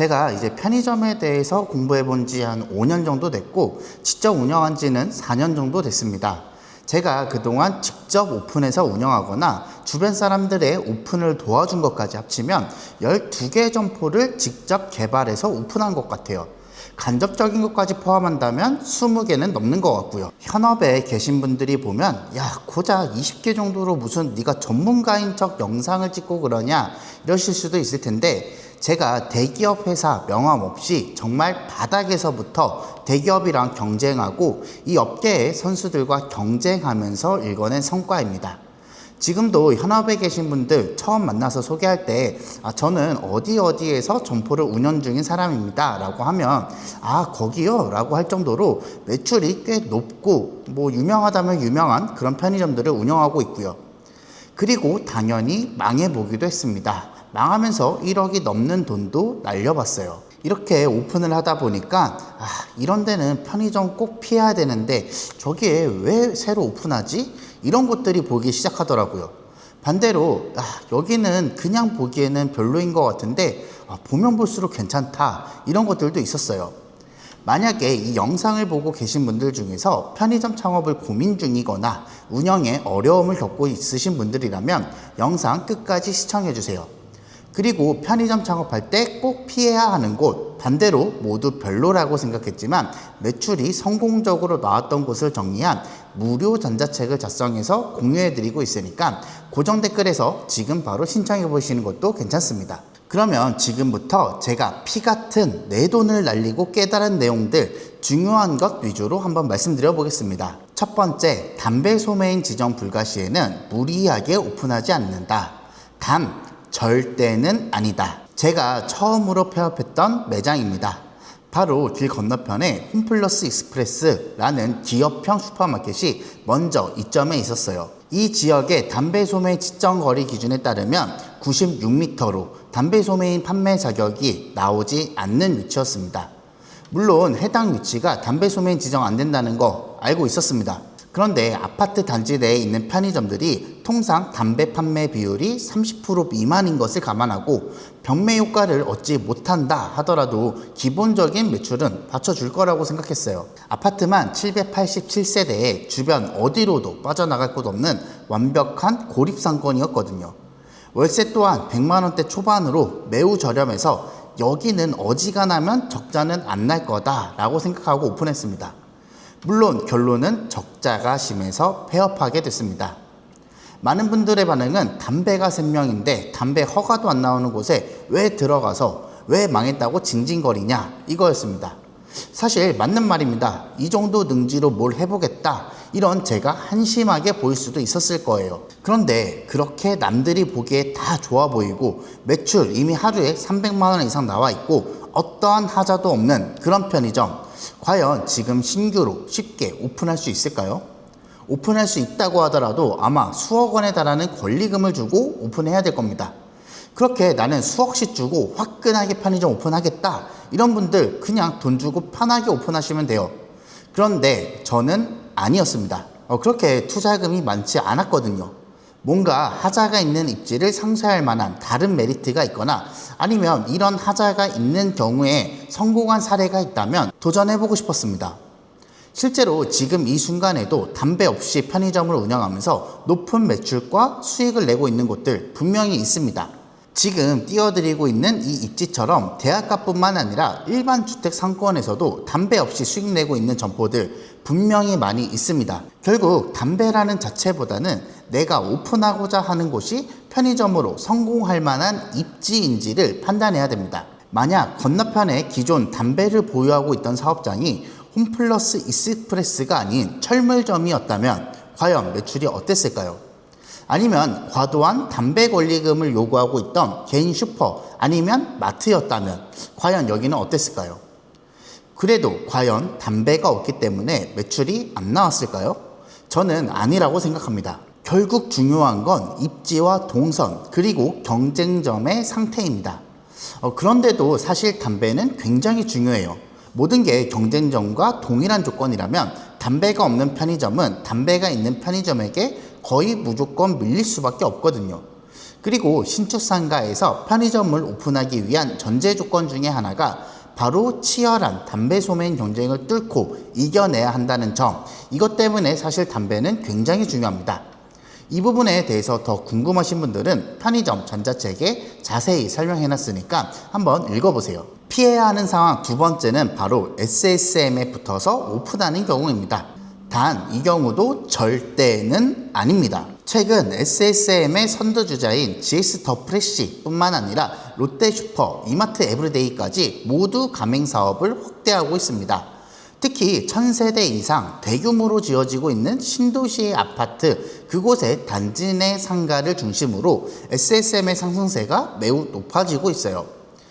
제가 이제 편의점에 대해서 공부해 본 지 한 5년 정도 됐고 직접 운영한 지는 4년 정도 됐습니다. 제가 그동안 직접 오픈해서 운영하거나 주변 사람들의 오픈을 도와준 것까지 합치면 12개 점포를 직접 개발해서 오픈한 것 같아요. 간접적인 것까지 포함한다면 20개는 넘는 것 같고요. 현업에 계신 분들이 보면 야, 고작 20개 정도로 무슨 네가 전문가인 척 영상을 찍고 그러냐 이러실 수도 있을 텐데, 제가 대기업 회사 명함 없이 정말 바닥에서부터 대기업이랑 경쟁하고 이 업계의 선수들과 경쟁하면서 일궈낸 성과입니다. 지금도 현업에 계신 분들 처음 만나서 소개할 때 저는 어디에서 점포를 운영 중인 사람입니다 라고 하면 거기요? 라고 할 정도로 매출이 꽤 높고 유명하다면 유명한 그런 편의점들을 운영하고 있고요. 그리고 당연히 망해보기도 했습니다. 망하면서 1억이 넘는 돈도 날려봤어요. 이렇게 오픈을 하다 보니까 이런 데는 편의점 꼭 피해야 되는데 저기에 왜 새로 오픈하지? 이런 것들이 보기 시작하더라고요. 반대로 여기는 그냥 보기에는 별로인 것 같은데 보면 볼수록 괜찮다, 이런 것들도 있었어요. 만약에 이 영상을 보고 계신 분들 중에서 편의점 창업을 고민 중이거나 운영에 어려움을 겪고 있으신 분들이라면 영상 끝까지 시청해 주세요. 그리고 편의점 창업할 때 꼭 피해야 하는 곳, 반대로 모두 별로라고 생각했지만 매출이 성공적으로 나왔던 곳을 정리한 무료 전자책을 작성해서 공유해드리고 있으니까 고정 댓글에서 지금 바로 신청해 보시는 것도 괜찮습니다. 그러면 지금부터 제가 피 같은 내 돈을 날리고 깨달은 내용들, 중요한 것 위주로 한번 말씀드려 보겠습니다. 첫 번째, 담배 소매인 지정 불가 시에는 무리하게 오픈하지 않는다. 단 절대는 아니다. 제가 처음으로 폐업했던 매장입니다. 바로 길 건너편에 홈플러스 익스프레스라는 기업형 슈퍼마켓이 먼저 이점에 있었어요. 이 지역의 담배 소매 지정 거리 기준에 따르면 96m로 담배 소매인 판매 자격이 나오지 않는 위치였습니다. 물론 해당 위치가 담배 소매인 지정 안 된다는 거 알고 있었습니다. 그런데 아파트 단지 내에 있는 편의점들이 통상 담배 판매 비율이 30% 미만인 것을 감안하고 병매 효과를 얻지 못한다 하더라도 기본적인 매출은 받쳐줄 거라고 생각했어요. 아파트만 787세대에 주변 어디로도 빠져나갈 곳 없는 완벽한 고립상권이었거든요. 월세 또한 100만원대 초반으로 매우 저렴해서 여기는 어지간하면 적자는 안 날 거다 라고 생각하고 오픈했습니다. 물론 결론은 적자가 심해서 폐업하게 됐습니다. 많은 분들의 반응은 담배가 생명인데 담배 허가도 안 나오는 곳에 왜 들어가서 왜 망했다고 징징거리냐, 이거였습니다. 사실 맞는 말입니다. 이 정도 능지로 뭘 해보겠다, 이런 제가 한심하게 보일 수도 있었을 거예요. 그런데 그렇게 남들이 보기에 다 좋아 보이고 매출 이미 하루에 300만원 이상 나와 있고 어떠한 하자도 없는 그런 편의점, 과연 지금 신규로 쉽게 오픈할 수 있을까요? 오픈할 수 있다고 하더라도 아마 수억 원에 달하는 권리금을 주고 오픈해야 될 겁니다. 그렇게 나는 수억씩 주고 화끈하게 편의점 오픈하겠다, 이런 분들 그냥 돈 주고 편하게 오픈하시면 돼요. 그런데 저는 아니었습니다. 그렇게 투자금이 많지 않았거든요. 뭔가 하자가 있는 입지를 상쇄할 만한 다른 메리트가 있거나 아니면 이런 하자가 있는 경우에 성공한 사례가 있다면 도전해보고 싶었습니다. 실제로 지금 이 순간에도 담배 없이 편의점을 운영하면서 높은 매출과 수익을 내고 있는 곳들 분명히 있습니다. 지금 띄워드리고 있는 이 입지처럼 대학가뿐만 아니라 일반 주택 상권에서도 담배 없이 수익 내고 있는 점포들 분명히 많이 있습니다. 결국 담배라는 자체보다는 내가 오픈하고자 하는 곳이 편의점으로 성공할 만한 입지인지를 판단해야 됩니다. 만약 건너편에 기존 담배를 보유하고 있던 사업장이 홈플러스 익스프레스가 아닌 철물점이었다면 과연 매출이 어땠을까요? 아니면 과도한 담배 권리금을 요구하고 있던 개인 슈퍼 아니면 마트였다면 과연 여기는 어땠을까요? 그래도 과연 담배가 없기 때문에 매출이 안 나왔을까요? 저는 아니라고 생각합니다. 결국 중요한 건 입지와 동선 그리고 경쟁점의 상태입니다. 그런데도 사실 담배는 굉장히 중요해요. 모든 게 경쟁점과 동일한 조건이라면 담배가 없는 편의점은 담배가 있는 편의점에게 거의 무조건 밀릴 수밖에 없거든요. 그리고 신축 상가에서 편의점을 오픈하기 위한 전제 조건 중에 하나가 바로 치열한 담배 소매인 경쟁을 뚫고 이겨내야 한다는 점, 이것 때문에 사실 담배는 굉장히 중요합니다. 이 부분에 대해서 더 궁금하신 분들은 편의점 전자책에 자세히 설명해놨으니까 한번 읽어보세요. 피해야 하는 상황 두 번째는 바로 SSM에 붙어서 오픈하는 경우입니다. 단 이 경우도 절대는 아닙니다. 최근 SSM의 선두주자인 GS 더 프레시 뿐만 아니라 롯데슈퍼, 이마트 에브리데이까지 모두 가맹사업을 확대하고 있습니다. 특히 1000세대 이상 대규모로 지어지고 있는 신도시의 아파트, 그곳의 단지 내 상가를 중심으로 SSM의 상승세가 매우 높아지고 있어요.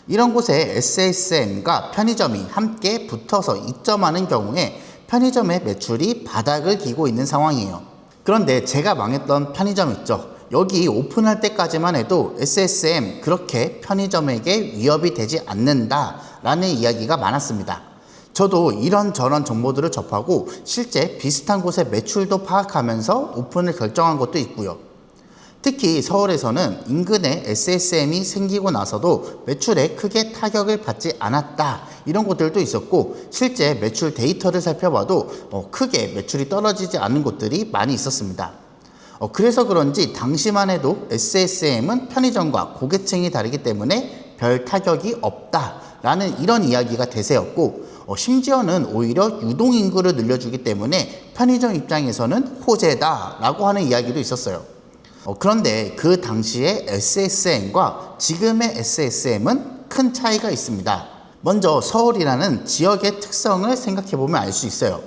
이런 곳에 SSM과 편의점이 함께 붙어서 입점하는 경우에 편의점의 매출이 바닥을 기고 있는 상황이에요. 그런데 제가 망했던 편의점 있죠. 여기 오픈할 때까지만 해도 SSM 그렇게 편의점에게 위협이 되지 않는다라는 이야기가 많았습니다. 저도 이런저런 정보들을 접하고 실제 비슷한 곳의 매출도 파악하면서 오픈을 결정한 것도 있고요. 특히 서울에서는 인근에 SSM이 생기고 나서도 매출에 크게 타격을 받지 않았다, 이런 곳들도 있었고, 실제 매출 데이터를 살펴봐도 크게 매출이 떨어지지 않은 곳들이 많이 있었습니다. 그래서 그런지 당시만 해도 SSM은 편의점과 고객층이 다르기 때문에 별 타격이 없다라는 이런 이야기가 대세였고, 심지어는 오히려 유동인구를 늘려주기 때문에 편의점 입장에서는 호재다라고 하는 이야기도 있었어요. 그런데 그 당시의 SSM과 지금의 SSM은 큰 차이가 있습니다. 먼저 서울이라는 지역의 특성을 생각해보면 알 수 있어요.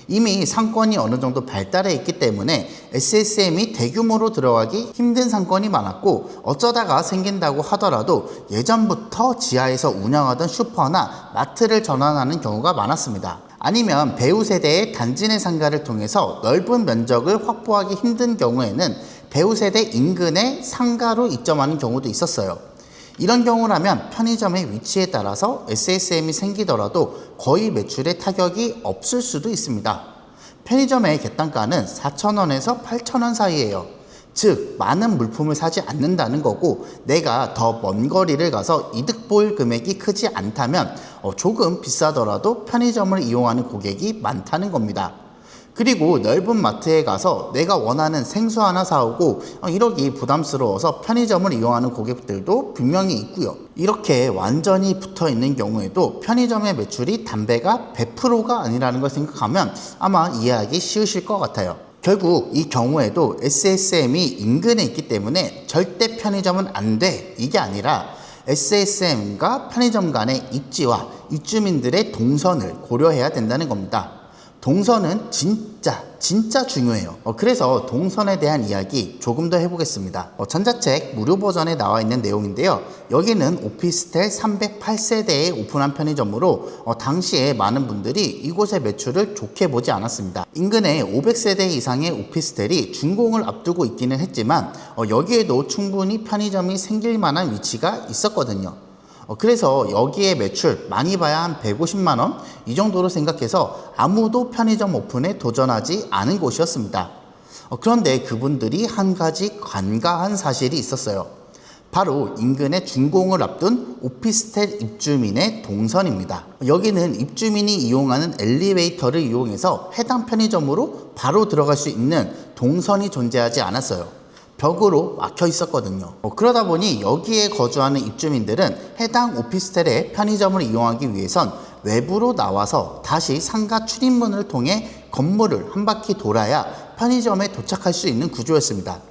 이미 상권이 어느 정도 발달해 있기 때문에 SSM이 대규모로 들어가기 힘든 상권이 많았고, 어쩌다가 생긴다고 하더라도 예전부터 지하에서 운영하던 슈퍼나 마트를 전환하는 경우가 많았습니다. 아니면 배우 세대의 단지 내 상가를 통해서 넓은 면적을 확보하기 힘든 경우에는 배우 세대 인근의 상가로 입점하는 경우도 있었어요. 이런 경우라면 편의점의 위치에 따라서 SSM이 생기더라도 거의 매출에 타격이 없을 수도 있습니다. 편의점의 객단가는 4,000원에서 8,000원 사이예요. 즉 많은 물품을 사지 않는다는 거고, 내가 더 먼 거리를 가서 이득 볼 금액이 크지 않다면 조금 비싸더라도 편의점을 이용하는 고객이 많다는 겁니다. 그리고 넓은 마트에 가서 내가 원하는 생수 하나 사오고 이러기 부담스러워서 편의점을 이용하는 고객들도 분명히 있고요. 이렇게 완전히 붙어 있는 경우에도 편의점의 매출이 담배가 100%가 아니라는 걸 생각하면 아마 이해하기 쉬우실 것 같아요. 결국 이 경우에도 SSM이 인근에 있기 때문에 절대 편의점은 안 돼, 이게 아니라 SSM과 편의점 간의 입지와 입주민들의 동선을 고려해야 된다는 겁니다. 동선은 진짜 중요해요. 그래서 동선에 대한 이야기 조금 더 해보겠습니다. 전자책 무료 버전에 나와 있는 내용인데요. 여기는 오피스텔 308세대에 오픈한 편의점으로 당시에 많은 분들이 이곳의 매출을 좋게 보지 않았습니다. 인근에 500세대 이상의 오피스텔이 준공을 앞두고 있기는 했지만 여기에도 충분히 편의점이 생길 만한 위치가 있었거든요. 그래서 여기에 매출 많이 봐야 한 150만원 이 정도로 생각해서 아무도 편의점 오픈에 도전하지 않은 곳이었습니다. 그런데 그분들이 한 가지 간과한 사실이 있었어요. 바로 인근에 준공을 앞둔 오피스텔 입주민의 동선입니다. 여기는 입주민이 이용하는 엘리베이터를 이용해서 해당 편의점으로 바로 들어갈 수 있는 동선이 존재하지 않았어요. 벽으로 막혀 있었거든요. 그러다 보니 여기에 거주하는 입주민들은 해당 오피스텔의 편의점을 이용하기 위해선 외부로 나와서 다시 상가 출입문을 통해 건물을 한 바퀴 돌아야 편의점에 도착할 수 있는 구조였습니다.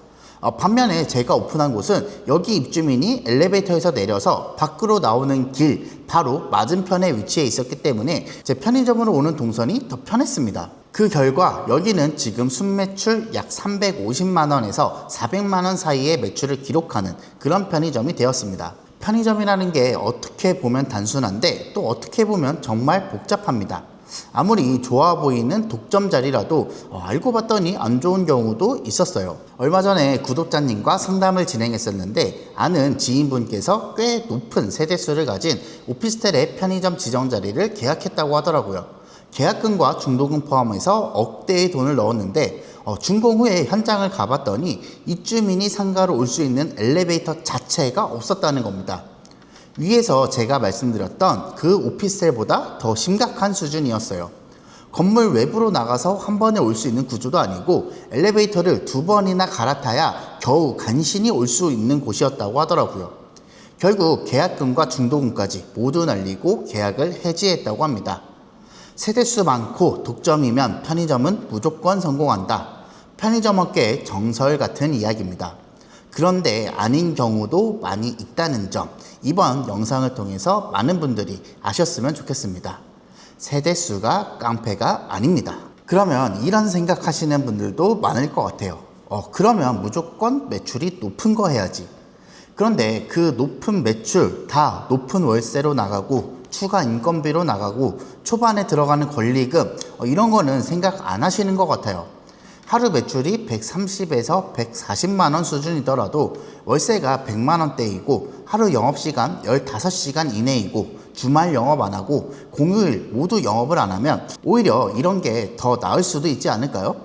반면에 제가 오픈한 곳은 여기 입주민이 엘리베이터에서 내려서 밖으로 나오는 길 바로 맞은편에 위치해 있었기 때문에 제 편의점으로 오는 동선이 더 편했습니다. 그 결과 여기는 지금 순매출 약 350만원에서 400만원 사이의 매출을 기록하는 그런 편의점이 되었습니다. 편의점이라는 게 어떻게 보면 단순한데 또 어떻게 보면 정말 복잡합니다. 아무리 좋아 보이는 독점 자리라도 알고 봤더니 안 좋은 경우도 있었어요. 얼마 전에 구독자님과 상담을 진행했었는데 아는 지인분께서 꽤 높은 세대수를 가진 오피스텔의 편의점 지정 자리를 계약했다고 하더라고요. 계약금과 중도금 포함해서 억대의 돈을 넣었는데 준공 후에 현장을 가봤더니 입주민이 상가로 올 수 있는 엘리베이터 자체가 없었다는 겁니다. 위에서 제가 말씀드렸던 그 오피스텔보다 더 심각한 수준이었어요. 건물 외부로 나가서 한 번에 올 수 있는 구조도 아니고 엘리베이터를 2번이나 갈아타야 겨우 간신히 올 수 있는 곳이었다고 하더라고요. 결국 계약금과 중도금까지 모두 날리고 계약을 해지했다고 합니다. 세대수 많고 독점이면 편의점은 무조건 성공한다. 편의점 업계의 정설 같은 이야기입니다. 그런데 아닌 경우도 많이 있다는 점, 이번 영상을 통해서 많은 분들이 아셨으면 좋겠습니다. 세대수가 깡패가 아닙니다. 그러면 이런 생각하시는 분들도 많을 것 같아요. 그러면 무조건 매출이 높은 거 해야지. 그런데 그 높은 매출 다 높은 월세로 나가고 추가 인건비로 나가고 초반에 들어가는 권리금 이런 거는 생각 안 하시는 것 같아요. 하루 매출이 130에서 140만원 수준이더라도 월세가 100만원대이고 하루 영업시간 15시간 이내이고 주말 영업 안 하고 공휴일 모두 영업을 안 하면 오히려 이런 게 더 나을 수도 있지 않을까요?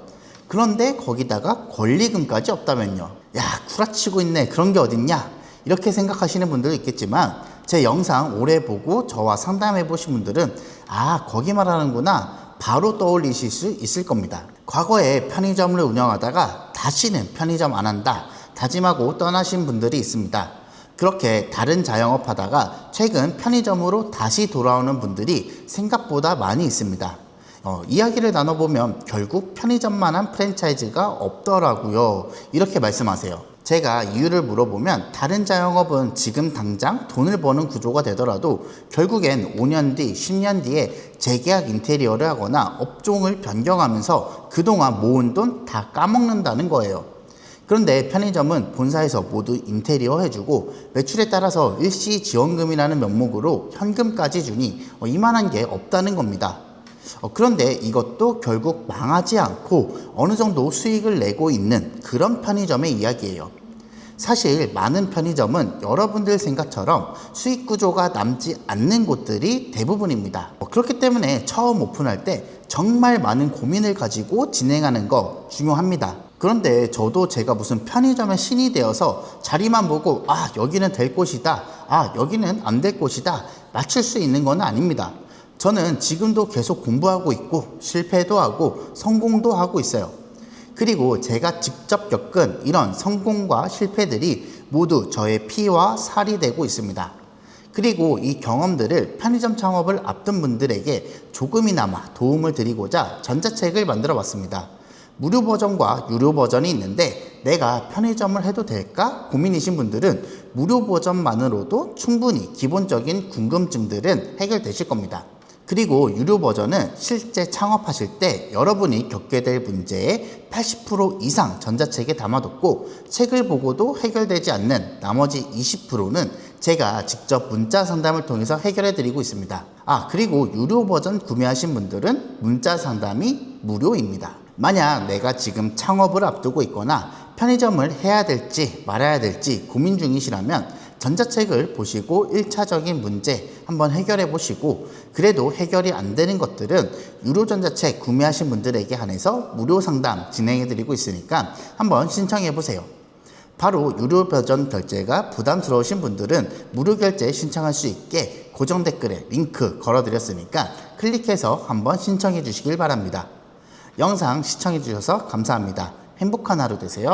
그런데 거기다가 권리금까지 없다면요. 야, 구라치고 있네. 그런 게 어딨냐? 이렇게 생각하시는 분들도 있겠지만 제 영상 오래 보고 저와 상담해 보신 분들은 아, 거기 말하는구나 바로 떠올리실 수 있을 겁니다. 과거에 편의점을 운영하다가 다시는 편의점 안 한다 다짐하고 떠나신 분들이 있습니다. 그렇게 다른 자영업 하다가 최근 편의점으로 다시 돌아오는 분들이 생각보다 많이 있습니다. 이야기를 나눠보면 결국 편의점만한 프랜차이즈가 없더라고요. 이렇게 말씀하세요. 제가 이유를 물어보면 다른 자영업은 지금 당장 돈을 버는 구조가 되더라도 결국엔 5년 뒤, 10년 뒤에 재계약 인테리어를 하거나 업종을 변경하면서 그동안 모은 돈 다 까먹는다는 거예요. 그런데 편의점은 본사에서 모두 인테리어 해주고 매출에 따라서 일시 지원금이라는 명목으로 현금까지 주니 이만한 게 없다는 겁니다. 그런데 이것도 결국 망하지 않고 어느 정도 수익을 내고 있는 그런 편의점의 이야기예요. 사실 많은 편의점은 여러분들 생각처럼 수익 구조가 남지 않는 곳들이 대부분입니다. 그렇기 때문에 처음 오픈할 때 정말 많은 고민을 가지고 진행하는 거 중요합니다. 그런데 저도 제가 무슨 편의점의 신이 되어서 자리만 보고 아, 여기는 될 곳이다, 아, 여기는 안 될 곳이다 맞출 수 있는 건 아닙니다. 저는 지금도 계속 공부하고 있고 실패도 하고 성공도 하고 있어요. 그리고 제가 직접 겪은 이런 성공과 실패들이 모두 저의 피와 살이 되고 있습니다. 그리고 이 경험들을 편의점 창업을 앞둔 분들에게 조금이나마 도움을 드리고자 전자책을 만들어 봤습니다. 무료 버전과 유료 버전이 있는데 내가 편의점을 해도 될까 고민이신 분들은 무료 버전만으로도 충분히 기본적인 궁금증들은 해결되실 겁니다. 그리고 유료 버전은 실제 창업하실 때 여러분이 겪게 될 문제의 80% 이상 전자책에 담아뒀고 책을 보고도 해결되지 않는 나머지 20%는 제가 직접 문자 상담을 통해서 해결해 드리고 있습니다. 그리고 유료 버전 구매하신 분들은 문자 상담이 무료입니다. 만약 내가 지금 창업을 앞두고 있거나 편의점을 해야 될지 말아야 될지 고민 중이시라면 전자책을 보시고 1차적인 문제 한번 해결해 보시고 그래도 해결이 안 되는 것들은 유료 전자책 구매하신 분들에게 한해서 무료 상담 진행해 드리고 있으니까 한번 신청해 보세요. 바로 유료 버전 결제가 부담스러우신 분들은 무료 결제 신청할 수 있게 고정 댓글에 링크 걸어 드렸으니까 클릭해서 한번 신청해 주시길 바랍니다. 영상 시청해 주셔서 감사합니다. 행복한 하루 되세요.